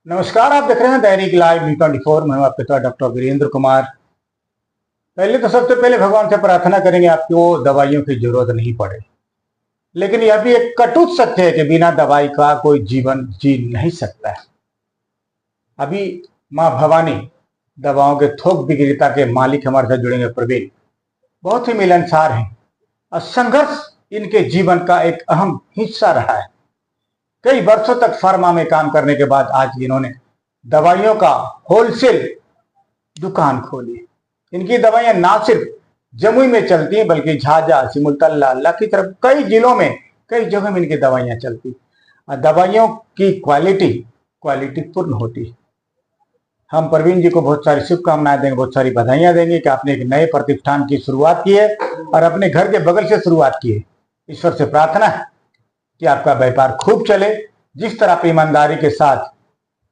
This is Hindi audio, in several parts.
नमस्कार। आप देख रहे हैं दैनिक लाइव न्यूज 24। मैं हूं आपके साथ डॉक्टर वीरेंद्र कुमार। पहले तो सबसे पहले भगवान से प्रार्थना करेंगे आपको दवाइयों की जरूरत नहीं पड़े, लेकिन यह भी एक कटुत सत्य है कि बिना दवाई का कोई जीवन जी नहीं सकता है। अभी मां भवानी दवाओं के थोक विक्रेता के मालिक हमारे साथ जुड़ेंगे प्रवीण। बहुत ही मिलनसार हैं और संघर्ष इनके जीवन का एक अहम हिस्सा रहा है। कई वर्षों तक फार्मा में काम करने के बाद आज इन्होंने दवाइयों का होलसेल दुकान खोली। इनकी दवाइयां ना सिर्फ जमुई में चलती हैं बल्कि झाझा, सिमुलतला, अल्लाह की तरफ कई जिलों में कई जगह में इनकी दवाइयां चलती और दवाइयों की क्वालिटी पूर्ण होती है। हम प्रवीण जी को बहुत सारी शुभकामनाएं देंगे, बहुत सारी बधाइयां देंगे कि आपने एक नए प्रतिष्ठान की शुरुआत की है और अपने घर के बगल से शुरुआत की है। ईश्वर से प्रार्थना है कि आपका व्यापार खूब चले। जिस तरह आप ईमानदारी के साथ,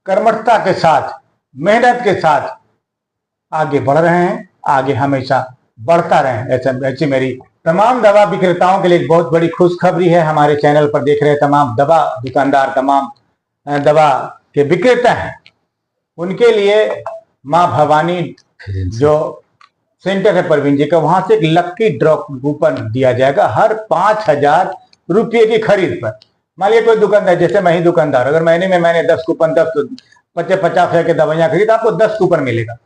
कर्मठता के साथ, मेहनत के साथ आगे बढ़ रहे हैं, आगे हमेशा बढ़ता रहे। ऐसी मेरी तमाम दवा विक्रेताओं के लिए एक बहुत बड़ी खुशखबरी है। हमारे चैनल पर देख रहे तमाम दवा दुकानदार, तमाम दवा के विक्रेता हैं, उनके लिए मां भवानी जो सेंटर है प्रवीण जी का, वहां से एक लक्की ड्रॉ कूपन दिया जाएगा हर 5,000 रुपये की खरीद पर। मान लिया कोई दुकानदार, जैसे मैं ही दुकानदार, अगर महीने में मैंने 10 कूपन, 50,000 की दवाइयां खरीद, आपको 10 कूपन मिलेगा।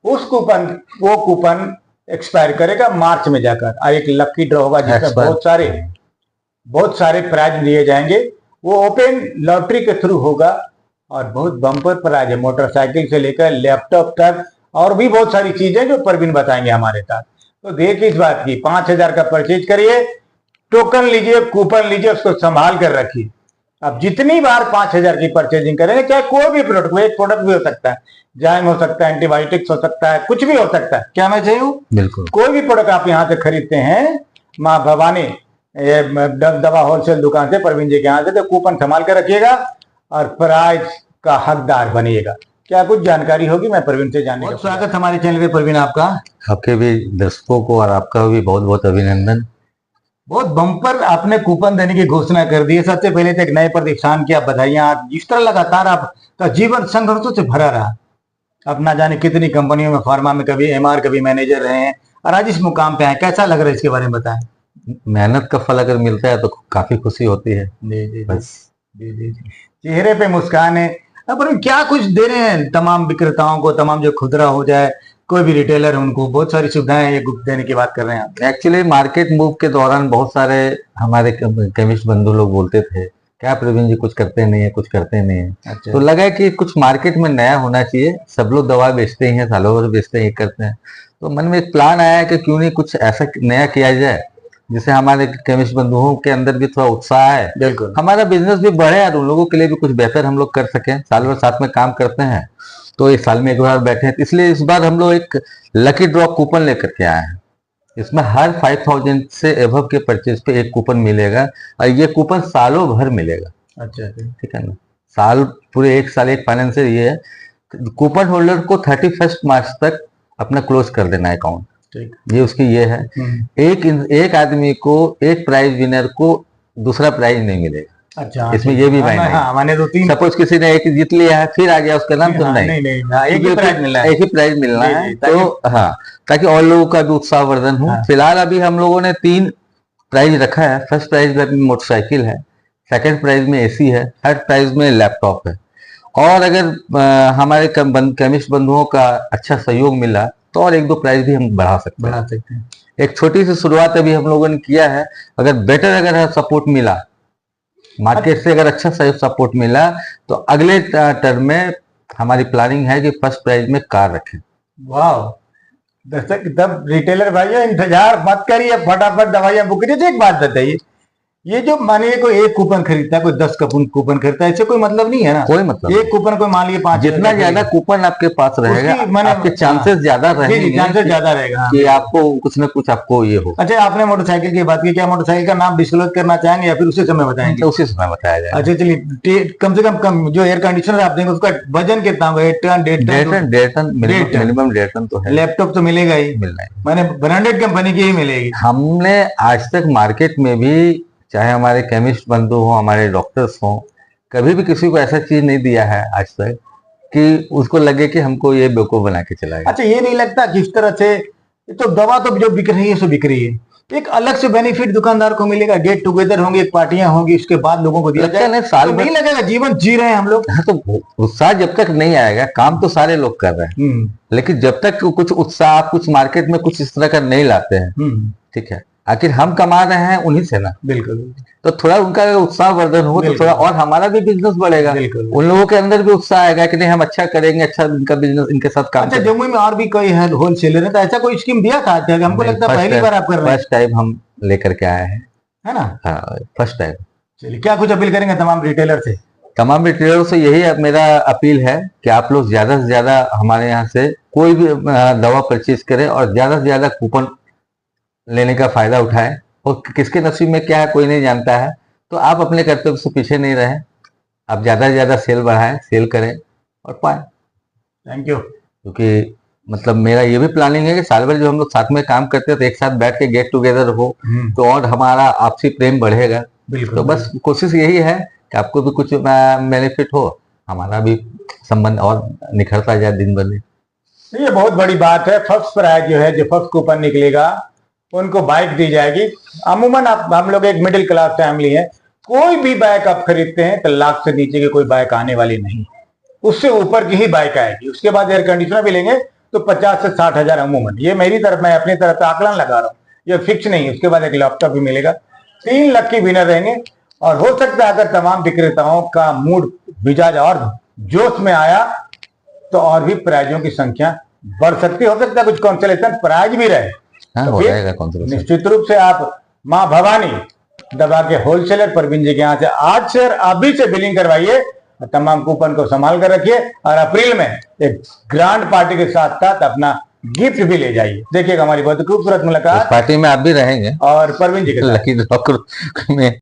वो कूपन एक्सपायर करेगा मार्च में जाकर और एक लक्की ड्रॉ होगा जिसमें बहुत सारे प्राइज दिए जाएंगे। वो ओपन लॉटरी के थ्रू होगा और बहुत बम्पर प्राइज है, मोटरसाइकिल से लेकर लैपटॉप तक और भी बहुत सारी चीजें जो प्रवीण बताएंगे हमारे साथ। तो देखिए इस बात की, 5,000 का परचेज करिए, टोकन लीजिए, कूपन लीजिए, उसको संभाल कर रखिए। अब जितनी बार 5,000 की परचेजिंग करेंगे, चाहे कोई भी प्रोडक्ट, एक प्रोडक्ट भी हो सकता है, जाइम हो सकता है, एंटीबायोटिक्स हो सकता है, कुछ भी हो सकता है। क्या मैं चाहिए बिल्कुल, कोई भी प्रोडक्ट आप यहाँ से खरीदते हैं माँ भवानी दवा होलसेल दुकान से, प्रवीण जी के यहाँ से, तो कूपन संभाल कर रखिएगा और प्राइज का हकदार बनिएगा। क्या कुछ जानकारी होगी मैं प्रवीण से जानने का। स्वागत हमारे चैनल पे प्रवीण आपका। आपके भी दर्शकों को और आपका भी बहुत बहुत अभिनंदन। बहुत बम्पर आपने कूपन देने की घोषणा कर दी है। सबसे पहले तो एक नए प्रतिष्ठान की आप बधाइयां। जिस तरह लगातार आपका जीवन संघर्षों से भरा रहा, अब ना जाने कितनी कंपनियों में, फार्मा में कभी एमआर कभी मैनेजर रहे हैं और आज इस मुकाम पे आए, कैसा लग रहा है इसके बारे में बताएं। मेहनत का फल अगर मिलता है तो काफी खुशी होती है। जी बस जी, चेहरे पे मुस्कान है। पर क्या कुछ दे रहे हैं तमाम विक्रेताओं को, तमाम जो खुदरा हो जाए, कोई भी रिटेलर है, उनको बहुत सारी सुविधाएं ये गुप्त देने की बात कर रहे हैं आप। एक्चुअली मार्केट मूव के दौरान बहुत सारे हमारे केमिस्ट बंधु लोग बोलते थे क्या प्रवीण जी कुछ करते नहीं है, कुछ करते नहीं है। अच्छा। तो लगा कि कुछ मार्केट में नया होना चाहिए। सब लोग दवा बेचते हैं, सालों भर बेचते हैं, करते हैं। तो मन में एक प्लान आया कि क्यों नहीं कुछ ऐसा नया किया जाए जिससे हमारे केमिस्ट बंधुओं के अंदर भी थोड़ा उत्साह है, बिल्कुल, हमारा बिजनेस भी बढ़े और उन लोगों के लिए भी कुछ बेहतर हम लोग कर सकें। साल भर साथ में काम करते हैं तो एक साल में एक बार बैठे हैं, इसलिए इस बार हम लोग एक लकी ड्रॉ कूपन लेकर के आए हैं। इसमें हर 5,000 से एबव के परचेज पे एक कूपन मिलेगा और ये कूपन सालों भर मिलेगा। अच्छा, ठीक है ना, साल पूरे एक साल, एक फाइनेंशियल ये है। कूपन होल्डर को 31 मार्च तक अपना क्लोज कर देना है अकाउंट। ये उसकी ये है। एक आदमी को, एक प्राइज विनर को दूसरा प्राइज नहीं मिलेगा। अच्छा, इसमें ये भी मायने है। मैंने तो 3, सपोज किसी ने एक जीत लिया है, फिर आ गया उसका नाम, तो नहीं, एक ही प्राइज मिलना है, एक ही प्राइज मिलना है। तो हाँ, ताकि और लोगों का भी उत्साहवर्धन हो। फिलहाल अभी हम लोगों ने 3 प्राइज रखा है। फर्स्ट प्राइज में मोटरसाइकिल है, सेकंड प्राइज में एसी है, थर्ड प्राइज में लैपटॉप है। और अगर हमारे केमिस्ट बंधुओं का अच्छा सहयोग मिला तो और 1-2 प्राइज भी हम बढ़ा सकते हैं। एक छोटी सी शुरुआत अभी हम लोगों ने किया है। अगर सपोर्ट मिला मार्केट से, अगर अच्छा सपोर्ट मिला तो अगले टर्म में हमारी प्लानिंग है कि फर्स्ट प्राइज में कार रखें। वाह, दर्शक तब रिटेलर भाइयों इंतजार मत करिए, फटाफट दवाइयां बुक करिए। एक बात बताइए, ये जो मानिए कोई एक कूपन खरीदता है, कोई 10 कूपन खरीदता है, इससे कोई मतलब नहीं है ना। कोई मतलब एक कूपन कोई मान लीजिए 5, जितना ज्यादा कूपन आपके पास रहेगा आपके चांसेस ज्यादा रहेंगे, चांसेस ज्यादा रहेगा कि आपको कुछ ना कुछ आपको ये हो। अच्छा, आपने मोटरसाइकिल की बात की, क्या मोटरसाइकिल का नाम डिस्क्लोज करना चाहेंगे या फिर उसी समय बताएंगे? उसी समय बताया जाएगा। अच्छा चलिए, कम से कम जो एयर कंडीशनर आप देंगे उसका वजन कितना होगा? 1 टन, 1.5 टन, मिनिमम 1.5 टन तो है। लैपटॉप तो मिलेगा ही, मिलना है, मैंने ब्रांडेड कंपनी की ही मिलेगी। हमने आज तक मार्केट में भी, चाहे हमारे केमिस्ट बंधु हो, हमारे डॉक्टर्स हो, कभी भी किसी को ऐसा चीज नहीं दिया है आज तक कि उसको लगे कि हमको ये बेवकूफ बना के चला गया। अच्छा, ये नहीं लगता कि इस तरह से तो दवा तो जो बिक रही है सो बिक रही है, एक अलग से बेनिफिट दुकानदार को मिलेगा, गेट टुगेदर होंगे, पार्टियां होंगी, उसके बाद लोगों को दिया लगता जाएगा, नहीं साल तो भर नहीं लगेगा जीवन जी रहे हैं हम लोग। हाँ, तो उत्साह जब तक नहीं आएगा, काम तो सारे लोग कर रहे हैं, लेकिन जब तक कुछ उत्साह, कुछ मार्केट में कुछ इस तरह का नहीं लाते हैं, ठीक है, आखिर हम कमा रहे हैं उन्हीं से ना, बिल्कुल। तो थोड़ा उनका उत्साह वर्धन हो तो थोड़ा और हमारा भी बिजनेस बढ़ेगा, उन लोगों के अंदर भी उत्साह आएगा कि नहीं हम अच्छा करेंगे, अच्छा इनका बिजनेस, इनके साथ काम। अच्छा, जम्मू में और भी कोई है होलसेलर है, तो ऐसा कोई स्कीम दिया था क्या? हमको लगता है पहली बार आप कर रहे हैं। फर्स्ट टाइम हम लेकर के आए हैं, है ना? हाँ, फर्स्ट टाइम। चलिए, क्या कुछ अपील करेंगे तमाम रिटेलर से? तमाम रिटेलर से यही मेरा अपील है कि आप लोग ज्यादा से ज्यादा हमारे यहाँ से कोई भी दवा परचेज करें और ज्यादा से ज्यादा कूपन लेने का फायदा उठाएं, और किसके नसीब में क्या है कोई नहीं जानता है, तो आप अपने कर्तव्य से पीछे नहीं रहें, आप ज्यादा से ज्यादा सेल बढ़ाएं, सेल करें और पाएं। Thank you. क्योंकि मतलब मेरा ये भी प्लानिंग है कि साल भर जो हम लोग साथ में काम करते हैं तो एक साथ बैठ के गेट टुगेदर हो तो और हमारा आपसी प्रेम बढ़ेगा। बिल्कुल। तो बस कोशिश यही है कि आपको भी कुछ बेनिफिट हो, हमारा भी संबंध और निखरता जाए दिन ब दिन। ये बहुत बड़ी बात है। फर्स्ट प्राइज जो है, जो फर्स्ट कूपन निकलेगा उनको बाइक दी जाएगी। अमूमन आप हम लोग एक मिडिल क्लास फैमिली है, कोई भी बाइक आप खरीदते हैं तो लाख से नीचे की कोई बाइक आने वाली नहीं, उससे ऊपर की ही बाइक आएगी। उसके बाद एयर कंडीशनर भी लेंगे तो 50 से 60 हजार अमूमन। ये मेरी तरफ, मैं अपनी तरफ से आकलन लगा रहा हूँ, ये फिक्स नहीं है। उसके बाद एक लैपटॉप भी मिलेगा। 3 लकी विनर रहेंगे, और हो सकता है अगर तमाम विक्रेताओं का मूड मिजाज और जोश में आया तो और भी प्राइजों की संख्या बढ़ सकती, हो सकता है कुछ कॉन्सोलेशन प्राइज भी रहे। हाँ, तो हो फिर जाएगा कॉन्सोलेशन। निश्चित रूप से आप मां भवानी दवा के होलसेलर परवीन जी के यहाँ से आज से अभी से बिलिंग करवाइए, तमाम कूपन को संभाल कर रखिए, और अप्रैल में एक ग्रांड पार्टी के साथ साथ अपना गिफ्ट भी ले जाइए। देखिएगा हमारी बहुत खूबसूरत मुलाकात पार्टी में आप भी रहेंगे और परवीन जी के साथ। लकी ड्रॉ में